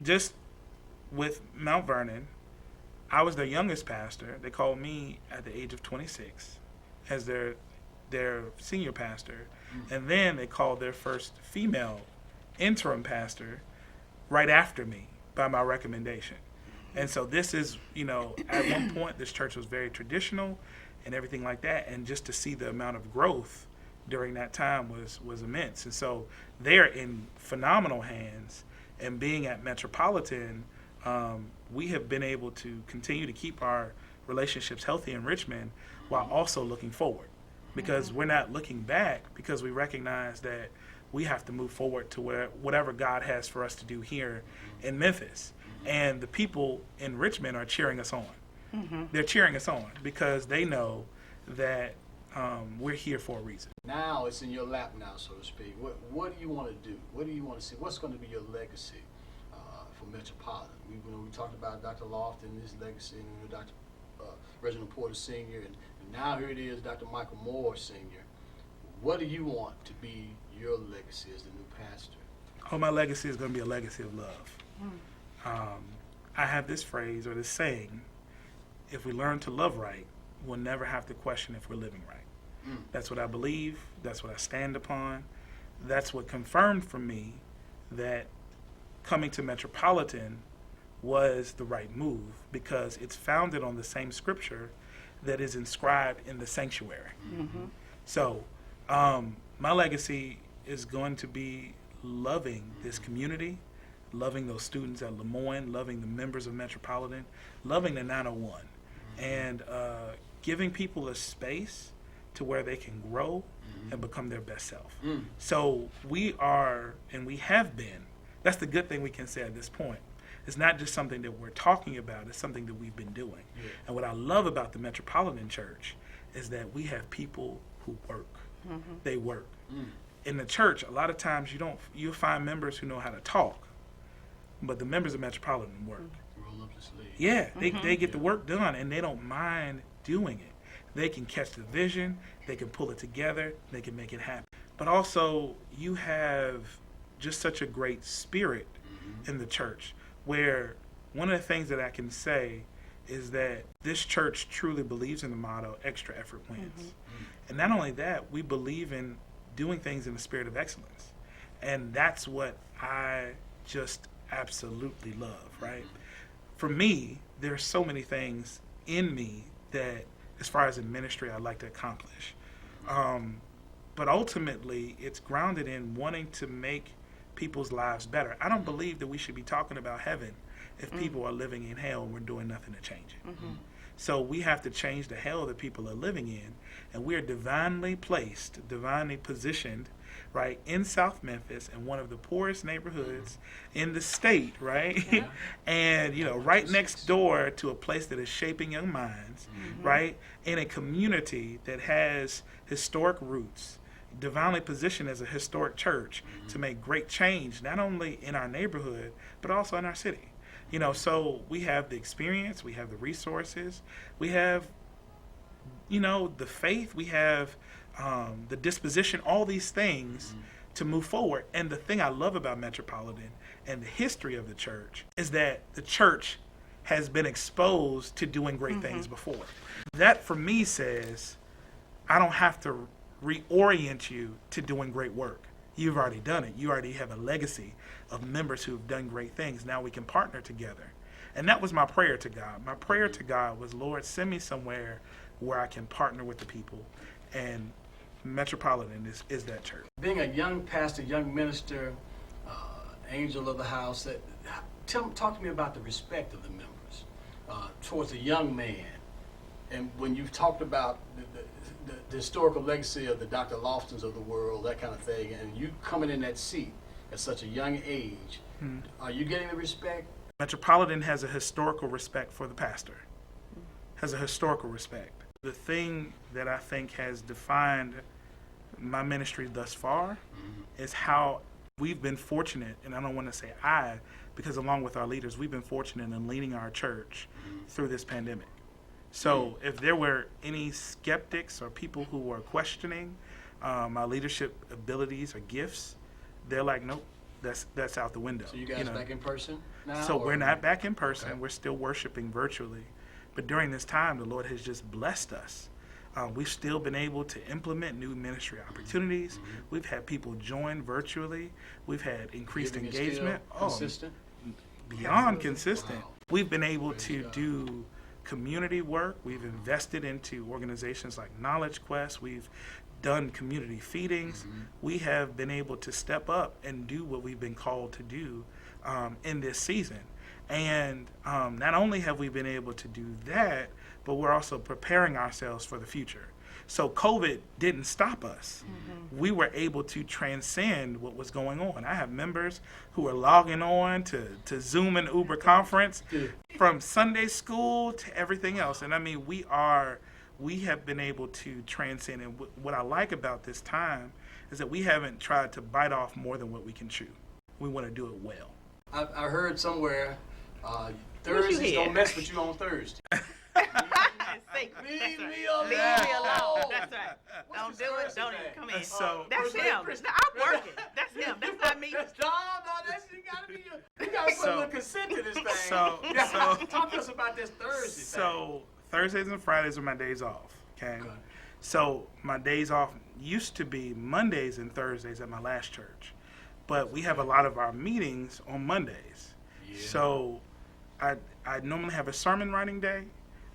Just with Mount Vernon, I was their youngest pastor. They called me at the age of 26 as their senior pastor, and then they called their first female interim pastor right after me by my recommendation. And so this is, at one point this church was very traditional and everything like that, and just to see the amount of growth during that time was immense. And so they're in phenomenal hands, and being at Metropolitan, we have been able to continue to keep our relationships healthy in Richmond while also looking forward, because we're not looking back, because we recognize that we have to move forward to whatever God has for us to do here in Memphis. And the people in Richmond are cheering us on. They're cheering us on because they know that we're here for a reason. Now it's in your lap now, so to speak. What do you want to do? What do you want to see? What's going to be your legacy for Metropolitan? We talked about Dr. Lofton, his legacy, and Dr. Reginald Porter Sr., and now here it is, Dr. Michael Moore Sr. What do you want to be your legacy as the new pastor? Oh, my legacy is going to be a legacy of love. I have this phrase or this saying: if we learn to love right, we'll never have to question if we're living right. That's what I believe. That's what I stand upon. That's what confirmed for me that coming to Metropolitan was the right move, because it's founded on the same scripture that is inscribed in the sanctuary. So my legacy is going to be loving this community, loving those students at Lemoyne, loving the members of Metropolitan, loving the 901, and giving people a space to where they can grow and become their best self. So we are, and we have been, that's the good thing we can say at this point. It's not just something that we're talking about, it's something that we've been doing. And what I love about the Metropolitan Church is that we have people who work. They work. In the church, a lot of times you'll find members who know how to talk, but the members of Metropolitan work. Roll up the sleeve. Yeah, they get the work done, and they don't mind doing it. They can catch the vision, they can pull it together, they can make it happen. But also, you have just such a great spirit in the church, where one of the things that I can say is that this church truly believes in the motto, extra effort wins. And not only that, we believe in doing things in the spirit of excellence. And that's what I just absolutely love, right? For me, there's so many things in me that, as far as in ministry, I'd like to accomplish. But ultimately, it's grounded in wanting to make people's lives better. I don't believe that we should be talking about heaven if people are living in hell and we're doing nothing to change it. So we have to change the hell that people are living in, and we are divinely placed, divinely positioned, right, in South Memphis, in one of the poorest neighborhoods in the state, right? And, right next door to a place that is shaping young minds, right, in a community that has historic roots, divinely positioned as a historic church to make great change, not only in our neighborhood, but also in our city. So we have the experience, we have the resources, we have, the faith, we have the disposition, all these things to move forward. And the thing I love about Metropolitan and the history of the church is that the church has been exposed to doing great things before. That, for me, says I don't have to reorient you to doing great work. You've already done it. You already have a legacy of members who've done great things. Now we can partner together. And that was my prayer to God. My prayer to God was, Lord, send me somewhere where I can partner with the people. And Metropolitan is that church. Being a young pastor, young minister, angel of the house, talk to me about the respect of the members towards a young man. And when you've talked about the historical legacy of the Dr. Loftons of the world, that kind of thing, and you coming in that seat at such a young age, are you getting the respect? Metropolitan has a historical respect for the pastor, has a historical respect. The thing that I think has defined my ministry thus far is how we've been fortunate, and I don't want to say I, because along with our leaders, we've been fortunate in leading our church through this pandemic. So if there were any skeptics or people who were questioning my leadership abilities or gifts, they're like, nope, that's out the window. So you guys back in person now? So we're not back in person. Okay. We're still worshiping virtually. But during this time, the Lord has just blessed us. We've still been able to implement new ministry opportunities. Mm-hmm. We've had people join virtually. We've had increased engagement. Consistent? Beyond consistent. Wow. We've been able to do community work. We've invested into organizations like Knowledge Quest. We've done community feedings. Mm-hmm. We have been able to step up and do what we've been called to do in this season. And not only have we been able to do that, but we're also preparing ourselves for the future. So COVID didn't stop us. Mm-hmm. We were able to transcend what was going on. I have members who are logging on to Zoom and Uber conference from Sunday school to everything else. And I mean, we have been able to transcend. And what I like about this time is that we haven't tried to bite off more than what we can chew. We want to do it well. I heard somewhere Thursdays don't mess with you on Thursday. Leave me alone. Leave me alone. That's right. Don't do it. Don't even come in. So that's him. I'm working. That's him. That's not me. No, that's you gotta be. You gotta put a little consent to this thing. So talk to us about this Thursday. So Thursdays and Fridays are my days off. Okay. So my days off used to be Mondays and Thursdays at my last church, but we have a lot of our meetings on Mondays. Yeah. So I normally have a sermon writing day,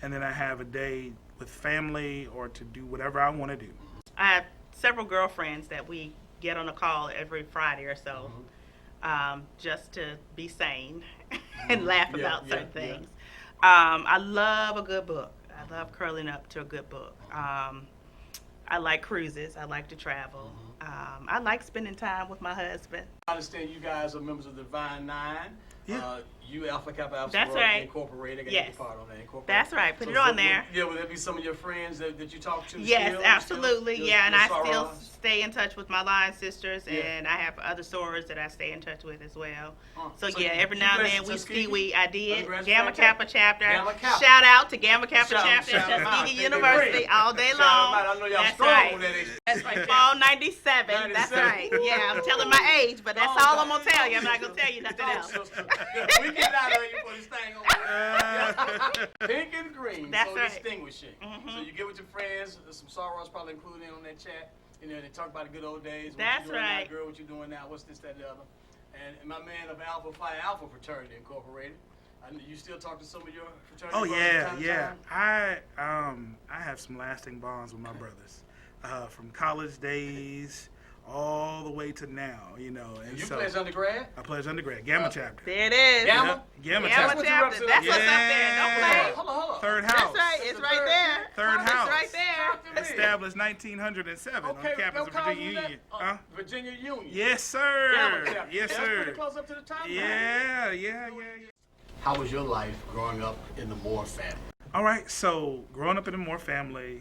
and then I have a day with family or to do whatever I want to do. I have several girlfriends that we get on a call every Friday or so, just to be sane and laugh about certain things. I love a good book. I love curling up to a good book. I like cruises. I like to travel. I like spending time with my husband. I understand you guys are members of the Divine Nine. Yeah. You Alpha Kappa Alpha That's Sorority right. Incorporated. Yes. Part on that. Incorporated. That's right. Put it on there. Will there be some of your friends that you talk to? Yes, still? absolutely. Still? And I sorors? still stay in touch with my line sisters, and I have other sorors that I stay in touch with as well. So every now and then I did. Gamma Kappa chapter. Gamma Kappa. Shout out to Gamma Kappa chapter at out. Tuskegee University all day long. I know y'all That's strong right. on that age. That's right. Fall 97. That's right. Yeah, I'm telling my age, but that's all I'm gonna tell you. I'm not gonna tell you nothing else. We get out of here for this thing over there. Pink and green, That's so right. distinguishing. So you get with your friends, there's some sorors probably included in on that chat. You know, they talk about the good old days. What That's you doing right. now, girl, what you doing now? What's this, that, and the other? And my man of Alpha Phi Alpha Fraternity Incorporated. You still talk to some of your fraternity brothers from time to time? I have some lasting bonds with my brothers, from college days all the way to now. You know, and You so pledged undergrad? I pledged undergrad, Gamma chapter. There it is. Gamma? Gamma Gamma chapter. chapter. That's what's up there. Don't play. Hold on. Third house. That's right. It's right there. Third house. It's right there. Established 1907 on campus of Virginia Union. Virginia Union. Yes, sir. Gamma chapter. Yes, That's sir. pretty close up to the top. Yeah. How was your life growing up in the Moore family? All right, so growing up in the Moore family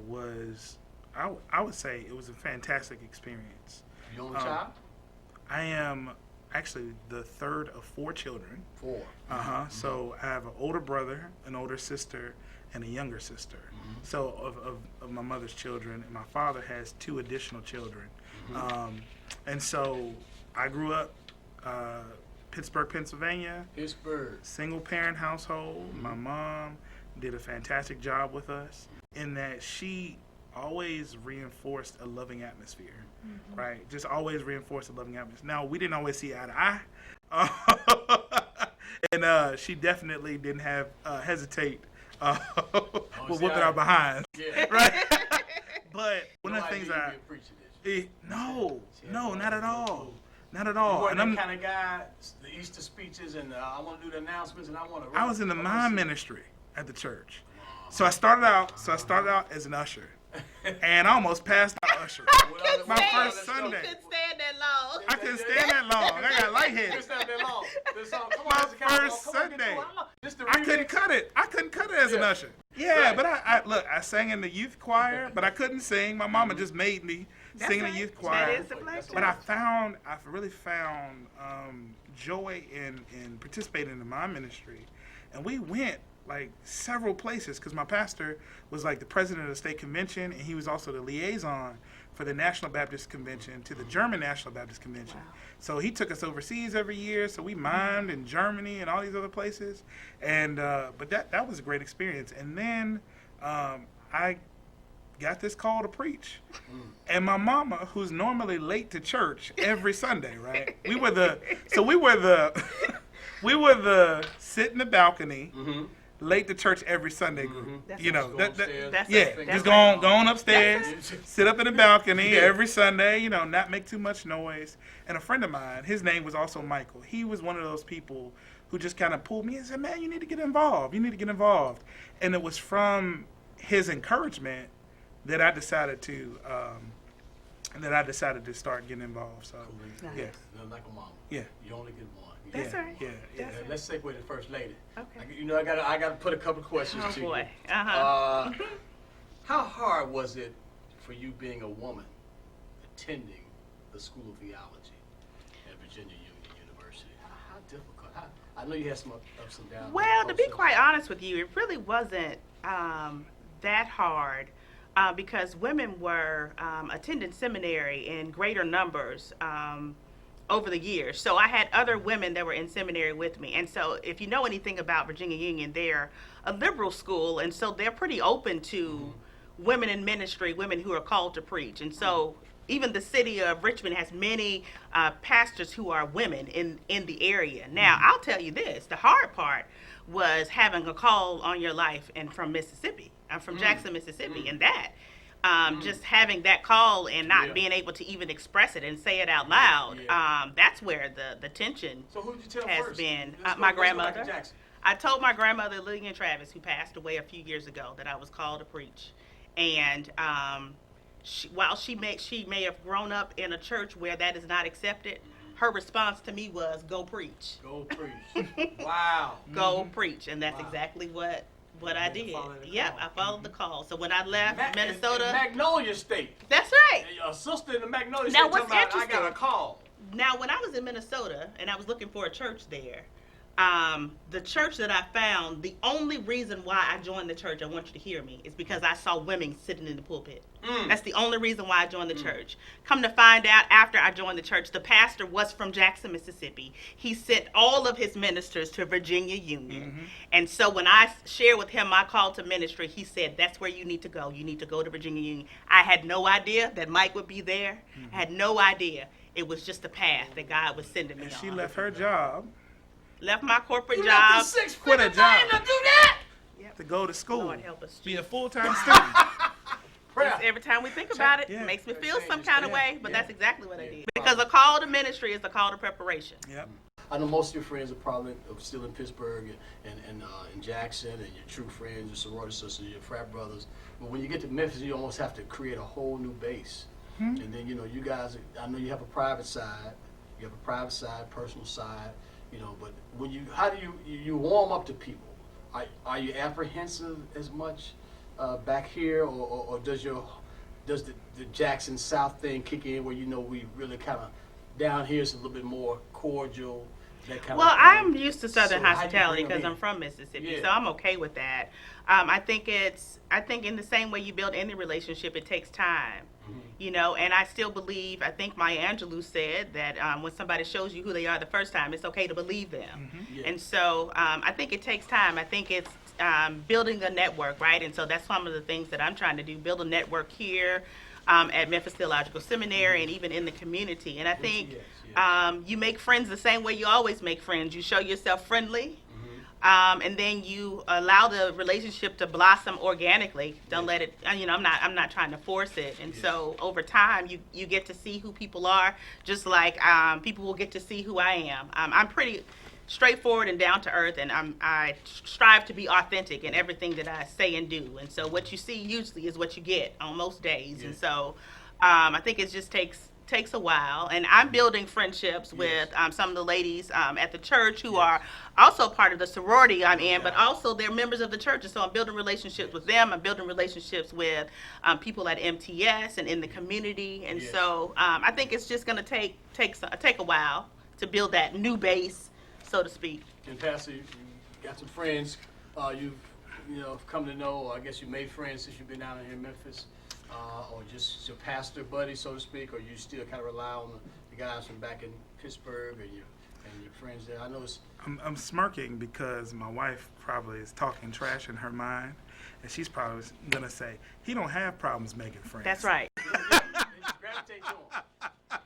was, I would say, it was a fantastic experience. You only child? I am actually the third of 4 children. 4. So I have an older brother, an older sister, and a younger sister. So of my mother's children, and my father has 2 additional children. And so I grew up Pittsburgh, Pennsylvania. Single parent household. My mom did a fantastic job with us in that she always reinforced a loving atmosphere, right? Just always reinforced a loving atmosphere. Now, we didn't always see eye to eye. And she definitely didn't have hesitate with whipping our behinds. Yeah. Right? But one of the things No, not at all. Not at You all. weren't And that kind of guy, the Easter speeches, and I want to do the announcements, and I want to... I was in the mime ministry at the church. So I started out as an usher. And I almost passed out ushering. My first Sunday. You couldn't stand that long. I couldn't stand that long. I got lightheaded. My first Sunday. I couldn't cut it. I couldn't cut it as an usher. Yeah, but I sang in the youth choir, but I couldn't sing. My mama just made me sing in the youth choir. That is the pleasure. But I really found joy in participating in my ministry. And we went like several places because my pastor was like the president of the state convention, and he was also the liaison for the National Baptist Convention to the German National Baptist Convention. Wow. So he took us overseas every year. So we mimed in Germany and all these other places. And but that was a great experience. And then I got this call to preach. And my mama, who's normally late to church every Sunday, right? We were the sit in the balcony, late to church every Sunday group. That's You know, Go upstairs. That's yeah, it. just That's go right. on upstairs, sit up in the balcony Yeah. every Sunday, you know, not make too much noise. And a friend of mine, his name was also Michael. He was one of those people who just kind of pulled me and said, man, you need to get involved. You need to get involved. And it was from his encouragement that I decided to start getting involved. So, Nice. yeah, Nothing like a mama. yeah, You only get one. That's yeah, right. yeah, yeah. That's right. Let's segue to the first lady. Okay. I got to put a couple of questions Oh to boy. you. How hard was it for you being a woman attending the School of Theology at Virginia Union University? How difficult? I know you had some ups and downs. Well, to be quite honest with you, it really wasn't that hard because women were attending seminary in greater numbers over the years. So I had other women that were in seminary with me. And so if you know anything about Virginia Union, they're a liberal school, and so they're pretty open to women in ministry, women who are called to preach. And so even the city of Richmond has many pastors who are women in the area. Now, I'll tell you this, the hard part was having a call on your life and from Mississippi. I'm from Jackson, Mississippi, and that just having that call and not being able to even express it and say it out loud, that's where the tension So who'd you tell has first? been. Let's My go back to grandmother. Jackson. I told my grandmother, Lillian Travis, who passed away a few years ago, that I was called to preach. And while she may have grown up in a church where that is not accepted, her response to me was, go preach. Go preach. Wow. Go preach. And that's Wow. exactly what I did. Following the Yep, call. I followed the call. So when I left In Minnesota, Magnolia State. that's right. A sister in the Magnolia Now, State what's talking about, I interesting- got a call. Now, when I was in Minnesota and I was looking for a church there, the church that I found, the only reason why I joined the church, I want you to hear me, is because I saw women sitting in the pulpit. That's the only reason why I joined the church. Come to find out, after I joined the church, the pastor was from Jackson, Mississippi. He sent all of his ministers to Virginia Union. And so when I shared with him my call to ministry, he said, that's where you need to go. You need to go to Virginia Union. I had no idea that Mike would be there. I had no idea. It was just a path that God was sending me And on. she left her job Left my corporate You job. left the Quit a six-figure thing job. to do that? to go to school, Lord help us, be a full-time student. Prayer. Every time we think about it, Yeah. it makes me feel Changes, some kind of yeah, way, but yeah. that's exactly what I Yeah. did. Because a call to ministry is a call to preparation. Yep. I know most of your friends are probably still in Pittsburgh and in Jackson, and your true friends, your sorority sisters, your frat brothers. But when you get to Memphis, you almost have to create a whole new base. And then, you guys, I know you have a private side. You have a private side, personal side, but when how do you warm up to people? Are you apprehensive as much back here, or does the Jackson South thing kick in where we really kind of down here is a little bit more cordial, that kind Well, of thing? I'm used to Southern So how do you hospitality bring 'em because I'm in? from Mississippi, Yeah. so I'm okay with that. I think in the same way you build any relationship, it takes time. And I still believe, I think Maya Angelou said that when somebody shows you who they are the first time, it's okay to believe them. Yeah. And so I think it takes time. I think it's building a network, right? And so that's some of the things that I'm trying to do, build a network here at Memphis Theological Seminary and even in the community. And I think you make friends the same way you always make friends. You show yourself friendly. And then you allow the relationship to blossom organically. Don't let it. I'm not trying to force it. And so over time, you get to see who people are, just like people will get to see who I am. I'm pretty straightforward and down to earth, and I strive to be authentic in everything that I say and do. And so what you see usually is what you get on most days. And so I think it just takes a while, and I'm building friendships with some of the ladies at the church who are also part of the sorority I'm in, but also they're members of the church, and so I'm building relationships with them. I'm building relationships with people at MTS and in the community, and so I think it's just going to take a while to build that new base, so to speak. And Pastor, you got some friends you've come to know, or I guess you made friends since you've been down here in Memphis, or just your pastor buddy, so to speak, or you still kind of rely on the guys from back in Pittsburgh and your friends there? I know it's. I'm smirking because my wife probably is talking trash in her mind, and she's probably gonna say he don't have problems making friends. That's right. Gravitate to 'em.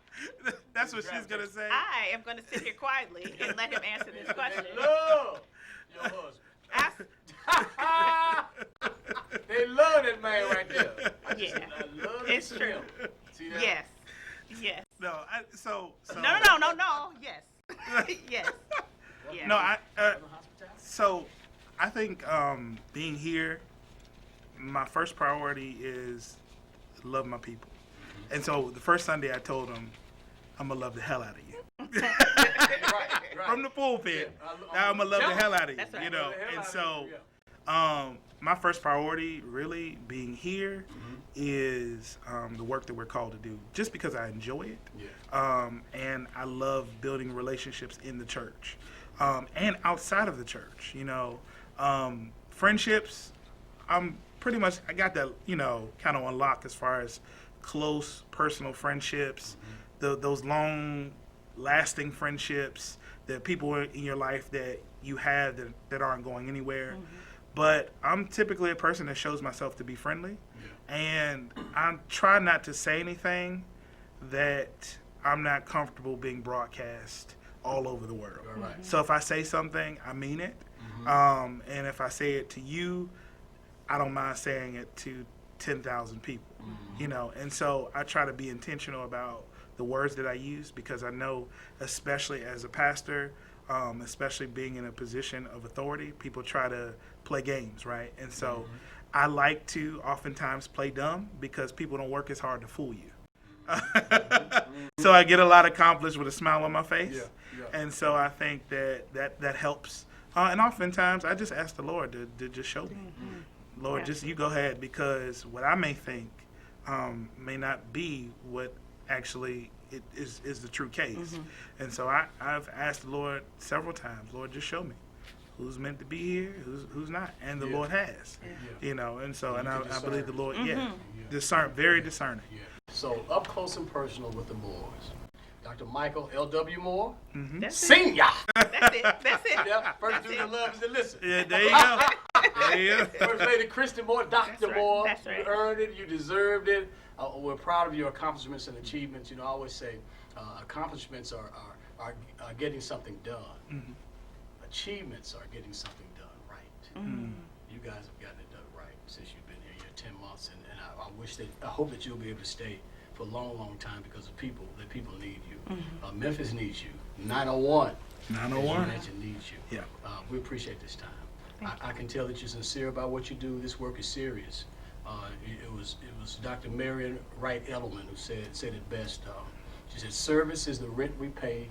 That's what she's gonna say. I am going to sit here quietly and let him answer this question. They love your husband. They love that man right there. Yeah. I love It's to true. him. See that? Yes. Yes. No, so No. Yes. Yes. Yeah. No, so I think being here, my first priority is love my people. And so the first Sunday I told them, I'm going to love the hell out of you. Right. From the pulpit. Yeah, Now I'm going to love the hell out of you. That's right. You know, Love the hell and out so of you, my first priority really being here is the work that we're called to do, just because I enjoy it. Yeah. And I love building relationships in the church and outside of the church. You know, friendships, I'm pretty much, I got that, kind of on lock as far as close personal friendships, those long lasting friendships, that people in your life that you have that aren't going anywhere. But I'm typically a person that shows myself to be friendly, and I try not to say anything that I'm not comfortable being broadcast all over the world. Right. So if I say something, I mean it. And if I say it to you, I don't mind saying it to 10,000 people. And so I try to be intentional about the words that I use, because I know, especially as a pastor, especially being in a position of authority, people try to play games, right? And so I like to oftentimes play dumb, because people don't work as hard to fool you. So I get a lot accomplished with a smile on my face. And so I think that helps. And oftentimes I just ask the Lord to just show me. Lord, just you go ahead, because what I may think may not be what actually it is the true case. And so I've asked the Lord several times, Lord, just show me who's meant to be here, who's not. And the Lord has, and so, and I believe the Lord, very discerning. So up close and personal with the Moores. Dr. Michael L.W. Moore, That's Senior. That's it. Yeah, first duty of love is to listen. Yeah, there you go. There you go. First Lady Christy Moore, Dr. That's right. Moore, That's right. you earned it, you deserved it. We're proud of your accomplishments and achievements. I always say accomplishments are getting something done. Achievements are getting something done right. You guys have gotten it done right since you've been here. You're 10 months, and I hope that you'll be able to stay for a long, long time, because the people need you. Memphis needs you. 901. 901. As you mentioned, needs you. Yeah. We appreciate this time. I can tell that you're sincere about what you do. This work is serious. It was Dr. Marion Wright Edelman who said it best. She said, "Service is the rent we pay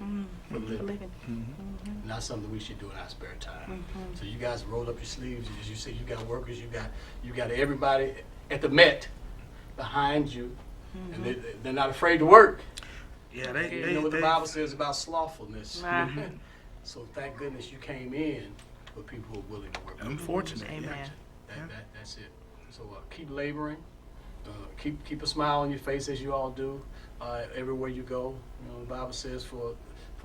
for living." And that's something we should do in our spare time. So you guys roll up your sleeves. As you said, you got workers. You got everybody at the Met behind you, and they're not afraid to work. Yeah, You know what the Bible says about slothfulness. So thank goodness you came in with people who are willing to work. I'm fortunate. Amen. That's it. So keep laboring. Keep a smile on your face as you all do everywhere you go. The Bible says, for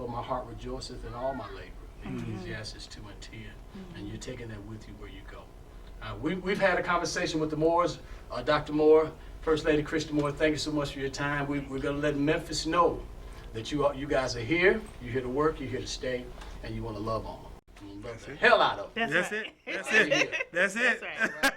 my heart rejoiceth in all my labor. Ecclesiastes 2:10. And you're taking that with you where you go. We've had a conversation with the Moores. Dr. Moore, First Lady Christy Moore, thank you so much for your time. We're going to let Memphis know that you guys are here. You're here to work. You're here to stay, and you want to love on them. Love the hell out of them. That's it. right. That's it. That's it. That's right.